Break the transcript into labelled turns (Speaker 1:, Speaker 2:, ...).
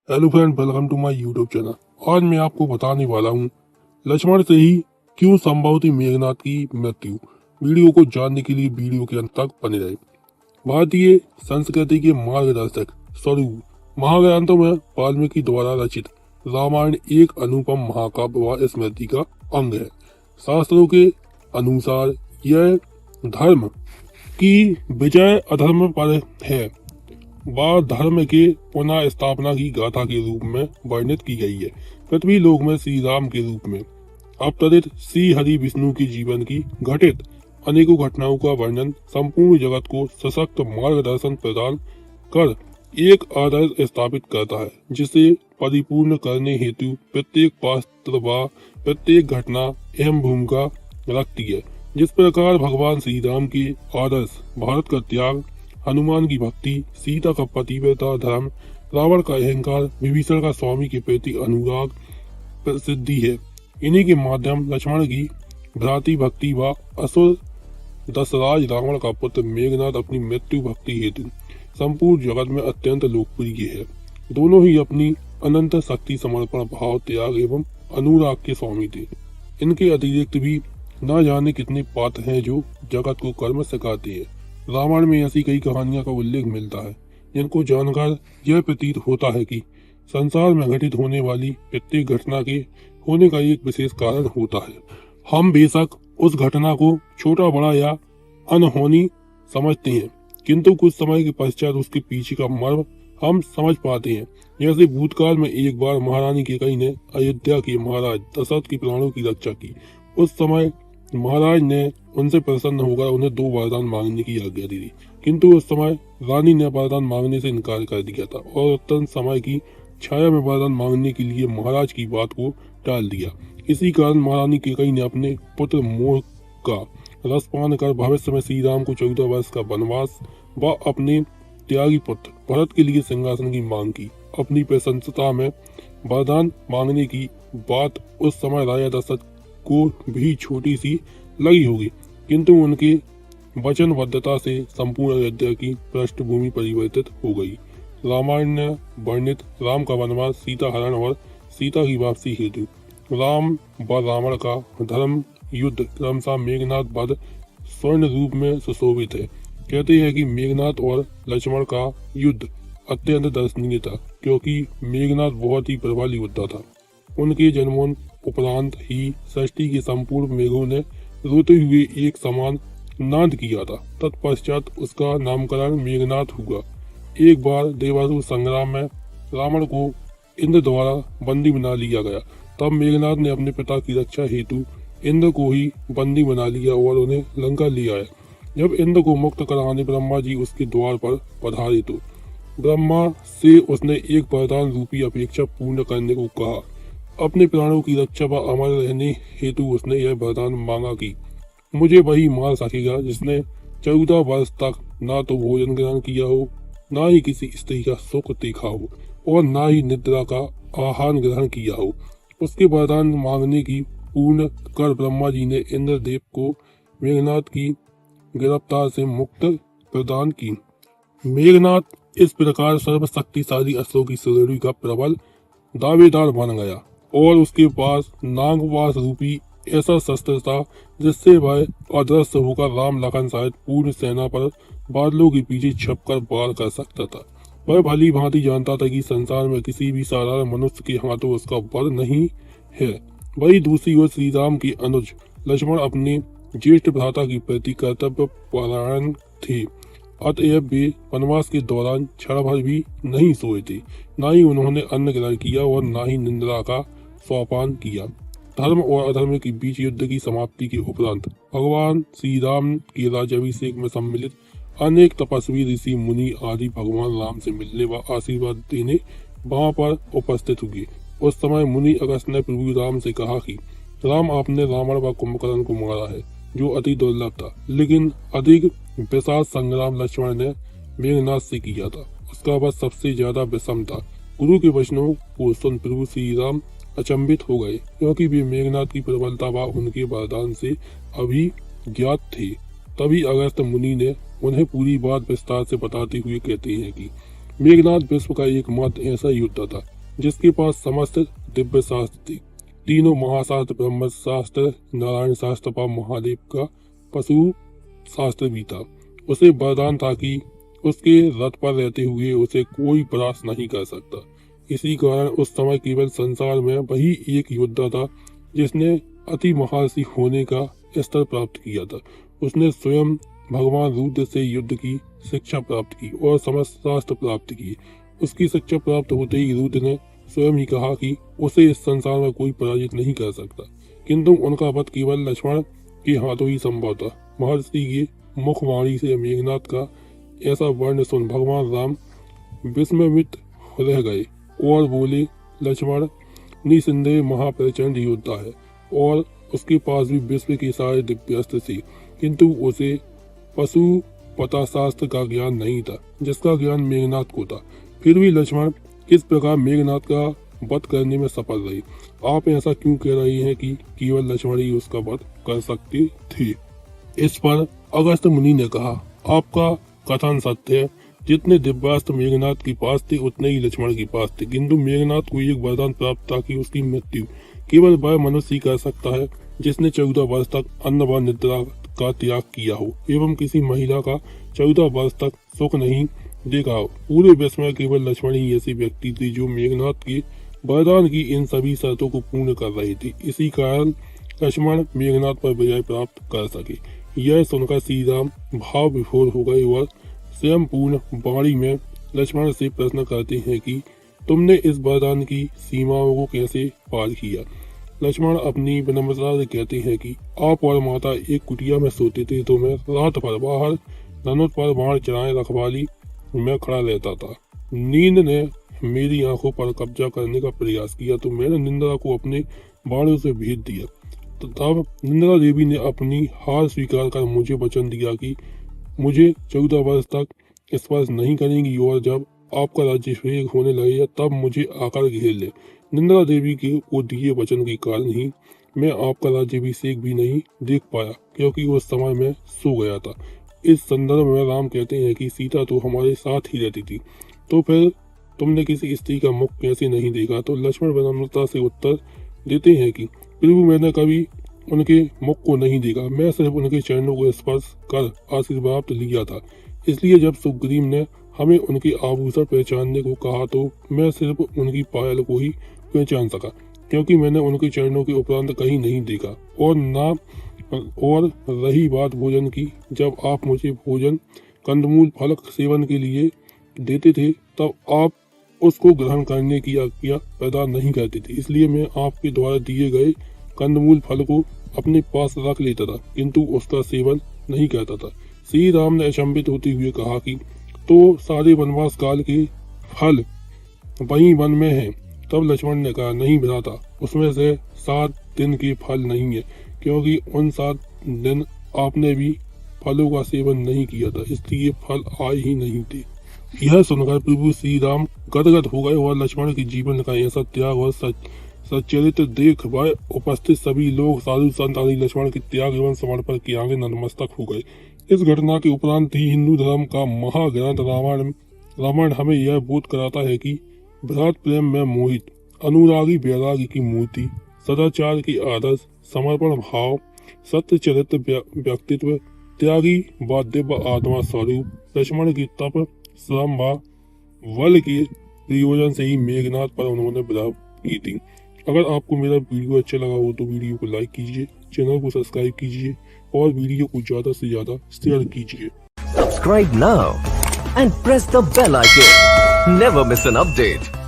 Speaker 1: Hello friend, welcome to my YouTube channel. आज मैं आपको बताने वाला हूँ लक्ष्मण से ही क्यों संभव थी मेघनाथ की मृत्यु। वीडियो को जानने के लिए वीडियो के अंत तक बने रहे। भारतीय संस्कृति के मार्गदर्शक स्वरूप महाग्रंथों में वाल्मीकि द्वारा रचित रामायण एक अनुपम महाकाव्य व स्मृति का अंग है। शास्त्रों के अनुसार यह धर्म की विजय अधर्म पर है व धर्म के पुनः स्थापना की गाथा के रूप में वर्णित की गई है। पृथ्वी लोक में श्री राम के रूप में अवतरित श्री हरि विष्णु के जीवन की घटित अनेकों घटनाओं का वर्णन संपूर्ण जगत को सशक्त मार्गदर्शन प्रदान कर एक आदर्श स्थापित करता है, जिसे परिपूर्ण करने हेतु प्रत्येक पात्र व प्रत्येक घटना अहम भूमिका रखती है। जिस प्रकार भगवान श्री राम के आदर्श भारत का त्याग, हनुमान की भक्ति, सीता का पतिव्रता धर्म, रावण का अहंकार, विभीषण का स्वामी के प्रति अनुराग प्रसिद्धि है, इन्हीं के माध्यम लक्ष्मण की भ्रातृ भक्ति व असुर दशराज रावण का पुत्र मेघनाथ अपनी मृत्यु भक्ति हेतु संपूर्ण जगत में अत्यंत लोकप्रिय है। दोनों ही अपनी अनंत शक्ति, समर्पण भाव, त्याग एवं अनुराग के स्वामी थे। इनके अतिरिक्त भी न जाने कितने पात्र हैं जो जगत को कर्म सिखाते हैं। रामायण में ऐसी कई कहानियों का उल्लेख मिलता है जिनको जानकर यह प्रतीत होता है कि संसार में घटित होने वाली प्रत्येक घटना के होने का एक विशेष कारण होता है। हम बेशक उस घटना को छोटा बड़ा या अनहोनी समझते हैं, किंतु कुछ समय के पश्चात उसके पीछे का मर्म हम समझ पाते हैं। जैसे भूतकाल में एक बार महारानी कैकेयी ने अयोध्या के महाराज दशरथ के प्राणों की रक्षा की। उस समय महाराज ने उनसे प्रसन्न होकर उन्हें 2 वरदान मांगने की आज्ञा दी थी, किंतु उस समय रानी ने वरदान मांगने से इनकार कर दिया था और अत्यंत समय की छाया में वरदान मांगने के लिए महाराज की बात को टाल दिया। इसी कारण महारानी कैकेयी ने अपने पुत्र मोह का रसपान कर भविष्य में श्री राम को 14 वर्ष का वनवास व अपने त्यागी पुत्र भरत के लिए सिंहासन की मांग की। अपनी प्रशंसता में वरदान मांगने की बात उस समय राजा दशरथ को भी छोटी सी लगी होगी, किंतु उनके वचनबद्धता से संपूर्ण अयोध्या की पृष्ठभूमि परिवर्तित हो गई। रामायण ने वर्णित राम का वनवास, सीता हरण और सीता की वापसी हेतु राम व रावण का धर्म युद्ध क्रमशः मेघनाथ वध स्वर्ण रूप में सुशोभित है। कहते हैं कि मेघनाथ और लक्ष्मण का युद्ध अत्यंत दर्शनीय था, क्योंकि मेघनाथ बहुत ही प्रबल योद्धा था। उनके जन्मों उपरांत ही सृष्टि के संपूर्ण मेघों ने रोते हुए एक समान नाद किया था। तत्पश्चात उसका नामकरण मेघनाथ हुआ। एक बार देवासुर संग्राम में रावण को इंद्र द्वारा बंदी बना लिया गया। तब मेघनाथ ने अपने पिता की रक्षा हेतु इंद्र को ही बंदी बना लिया और उन्हें लंका ले आया। जब इंद्र को मुक्त कराने ब्रह्मा जी उसके द्वार पर पधारे तो ब्रह्मा से उसने एक वरदान रूपी अपेक्षा पूर्ण करने को कहा। अपने प्राणों की रक्षा व अमर रहने हेतु उसने यह वरदान मांगा कि मुझे वही मार सकेगा जिसने 14 वर्ष तक ना तो भोजन ग्रहण किया हो, ना ही किसी स्त्री का सुख देखा हो और ना ही निद्रा का आहार ग्रहण किया हो। उसके वरदान मांगने की पूर्ण कर ब्रह्मा जी ने इंद्रदेव को मेघनाथ की गिरफ्तार से मुक्त प्रदान की। मेघनाथ इस प्रकार सर्वशक्तिशाली असुरों की श्रेणी का प्रबल दावेदार बन गया और उसके पास नागवास रूपी ऐसा शस्त्र था जिससे वह अदृश्य होकर राम लखन सहित पूर्ण सेना पर बादलों के पीछे छपकर वार कर सकता था। वह भली भांति जानता था कि संसार में किसी भी साधारण मनुष्य के हाथों उसका वध नहीं है। वही दूसरी ओर श्री राम के अनुज लक्ष्मण अपने ज्येष्ठ भ्राता की प्रति कर्तव्य परायण थे, अतएव वे वनवास के दौरान क्षण भर भी नहीं सोए थे। न ही उन्होंने अन्न ग्रहण किया और न ही निंद्रा का सोपान किया। धर्म और अधर्म के बीच युद्ध की समाप्ति के उपरांत भगवान श्री राम के राज्याभिषेक में सम्मिलित अनेक तपस्वी ऋषि मुनि आदि भगवान राम से मिलने व आशीर्वाद देने वहां पर उपस्थित हुए। उस समय मुनि अगस्त ने प्रभु राम से कहा कि राम, आपने रावण व कुंभकर्ण को मारा है, जो अति दुर्लभ था, लेकिन अधिक विशाल संग्राम लक्ष्मण ने मेघनाथ से किया था। उसका वध सबसे ज्यादा विषम था। गुरु के वचनों को सुन प्रभु श्री राम अचंभित हो गए, क्योंकि वे मेघनाथ की प्रबलता व उनके वरदान से अभिज्ञात थे। तभी अगस्त मुनि ने उन्हें पूरी बात विस्तार से बताते हुए कहते हैं कि मेघनाथ विश्व का एकमात्र ऐसा योद्धा था जिसके पास समस्त दिव्य शास्त्र थे। तीनों महाशास्त्र, ब्रह्म शास्त्र, नारायण शास्त्र व महादेव का पशु शास्त्र भी था। उसे वरदान था कि उसके रथ पर रहते हुए उसे कोई परास्त नहीं कर सकता। इसी कारण उस समय केवल संसार में वही एक योद्धा था जिसने अति महर्षि होने का स्तर प्राप्त किया था। उसने स्वयं भगवान रुद्र से युद्ध की शिक्षा प्राप्त की और समस्त शास्त्र प्राप्त किए। उसकी शिक्षा प्राप्त होते ही रुद्र ने स्वयं ही कहा कि उसे इस संसार में कोई पराजित नहीं कर सकता, किंतु उनका वध केवल लक्ष्मण के हाथों ही संभव था। महर्षि के मुखवाणी से मेघनाथ का ऐसा वर्ण सुन भगवान राम विस्मित रह गए और बोले, लक्ष्मण निसंदेह महाप्रचंड योद्धा है और उसके पास भी विश्व के सारे दिव्यास्त्र थे, किंतु उसे पशु पता शास्त्र का ज्ञान नहीं था जिसका ज्ञान मेघनाथ को था। फिर भी लक्ष्मण किस प्रकार मेघनाथ का वध करने में सफल रहे। आप ऐसा क्यों कह रहे हैं कि केवल लक्ष्मण ही उसका वध कर सकते थे? इस पर अगस्त्य मुनि ने कहा, आपका कथन सत्य है। जितने दिव्यास्त्र मेघनाथ के पास थे उतने ही लक्ष्मण के पास थे, किंतु मेघनाथ को एक वरदान प्राप्त था कि उसकी मृत्यु केवल वह मनुष्य ही कर सकता है जिसने 14 वर्ष तक अन्न व निद्रा का त्याग किया हो एवं किसी महिला का 14 वर्ष तक सुख नहीं देखा हो। पूरे विश्व में केवल लक्ष्मण ही ऐसे व्यक्ति थे जो मेघनाथ के वरदान की इन सभी शर्तों को पूर्ण कर रहे थे। इसी कारण लक्ष्मण मेघनाथ पर विजय प्राप्त कर सके। यह सुनकर श्री राम भाव विभोर हो गए और स्वयं पूर्ण वाणी में लक्ष्मण से प्रश्न करते हैं कि तुमने इस वरदान की सीमाओं को कैसे पार किया। लक्ष्मण अपनी विनम्रता से कहते हैं कि आप और माता एक कुटिया में सोते थे, तो मैं रात भर बाहर धनुष पर बाण चलाए रखवाली में खड़ा रहता था। नींद ने मेरी आंखों पर कब्जा करने का प्रयास किया तो मैंने निंद्रा को अपने बाणों से भेद दिया। तो तब निंद्रा देवी ने अपनी हार स्वीकार कर मुझे वचन दिया कि मुझे 14 वर्ष तक स्पर्श नहीं करेंगी और जब आपका राज्याभिषेक होने लगेगा तब मुझे आकर घेर ले। निंद्रा देवी के वो दिए वचन के कारण ही मैं आपका राज्याभिषेक भी नहीं देख पाया, क्योंकि उस समय मैं सो गया था। इस संदर्भ में राम कहते हैं कि सीता तो हमारे साथ ही रहती थी, तो फिर तुमने किसी स्त्री का मुख कैसे नहीं देखा? तो लक्ष्मण विनम्रता से उत्तर देते हैं कि प्रभु मैंने कभी उनके मुख को नहीं देखा, मैं सिर्फ उनके चरणों को स्पर्श कर आशीर्वाद लिया था। इसलिए जब सुग्रीव ने हमें उनके आभूषण पहचानने को कहा तो मैं सिर्फ उनकी पायल को ही पहचान सका, क्योंकि मैंने उनके चरणों के उपरांत कहीं नहीं देखा। और रही बात भोजन की, जब आप मुझे भोजन कंदमूल फल सेवन के लिए देते थे तब आप उसको ग्रहण करने की आज्ञा प्रदान नहीं करते थे, इसलिए मैं आपके द्वारा दिए गए कंदमूल फल को अपने पास रख लेता था, किंतु उसका सेवन नहीं करता था। श्री राम ने अचंभित होते हुए कहा कि तो सारे वनवास काल के फल वहीं वन में हैं। तब लक्ष्मण ने कहा, नहीं भ्राता, उसमें से 7 दिन के फल नहीं है, क्योंकि उन 7 दिन आपने भी फलों का सेवन नहीं किया था, इसलिए फल आए ही नहीं थे। यह सुनकर प्रभु श्री राम गदगद हो गए और लक्ष्मण के जीवन का ऐसा त्याग और सच्चरित्र देख वह उपस्थित सभी लोग साधु संत आदि लक्ष्मण के त्याग एवं समर्पण के आगे नतमस्तक हो गए। इस घटना के उपरांत ही हिंदू धर्म का महाग्रंथ रामायण हमें यह बोध कराता है कि भ्रात प्रेम में मोहित अनुरागी वैरागी की मूर्ति, सदाचार की आदर्श, समर्पण भाव, सत्य चरित्र व्यक्तित्व, त्यागी व दिव्य आत्मा स्वरूप लक्ष्मण की तप श्रम व बल के प्रयोजन से ही मेघनाथ पर उन्होंने विजय की थी। अगर आपको मेरा वीडियो अच्छा लगा हो तो वीडियो को लाइक कीजिए, चैनल को सब्सक्राइब कीजिए और वीडियो को ज्यादा से ज्यादा शेयर कीजिए।
Speaker 2: Subscribe now and press the bell icon. Never miss an update.